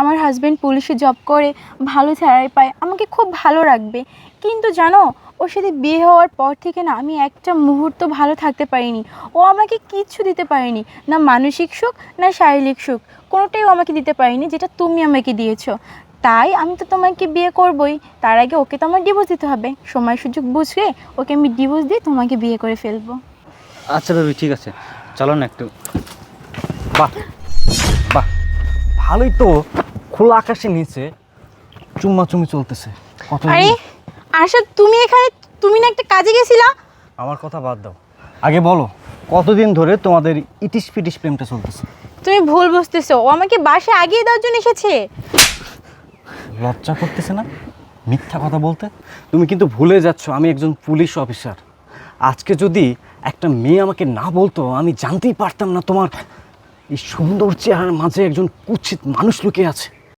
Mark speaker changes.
Speaker 1: আমার হাজব্যান্ড পুলিশে জব করে ভালো স্যালারি পায়, আমাকে খুব ভালো রাখবে। কিন্তু জানো, ওর সাথে বিয়ে হওয়ার পর থেকে না আমি একটা মুহূর্ত ভালো থাকতে পারিনি। ও আমাকে কিচ্ছু দিতে পারেনি, না মানসিক সুখ না শারীরিক সুখ, কোনোটাই ও আমাকে দিতে পারেনি যেটা তুমি আমাকে দিয়েছো। তাই আমি তো তোমাকে বিয়ে করবই, তার আগে ওকে তো আমার ডিভোর্স দিতে হবে। সময় সুযোগ বুঝে ওকে আমি ডিভোর্স দিয়ে তোমাকে বিয়ে করে ফেলবো।
Speaker 2: আচ্ছা বেবি, ঠিক আছে, চলো না একটু। বাহ বাহ, ভালোই তো, খোলা আকাশের নিচে চুম্মাচুম্মি চলতেছে। কত
Speaker 1: আরে আশা, তুমি এখানে? তুমি না একটা কাজে গেছিলা?
Speaker 2: আমার কথা বাদ দাও, আগে বলো কতদিন ধরে তোমাদের ইটিস পিটিস প্রেমটা চলতেছে?
Speaker 1: তুমি ভুল বুঝতেছো, ও আমাকে বাসায় আগিয়ে দেওয়ার জন্য এসেছে।
Speaker 2: লজ্জা করতেছে না মিথ্যা কথা বলতে? তুমি কিন্তু ভুলে যাচ্ছ আমি একজন পুলিশ অফিসার। আজকে যদি একটা মেয়ে আমাকে না বলতো, আমি জানতেই পারতাম না তোমার এই সুন্দর চেহারার মাঝে একজন কুৎসিত মানুষ লুকিয়ে আছে।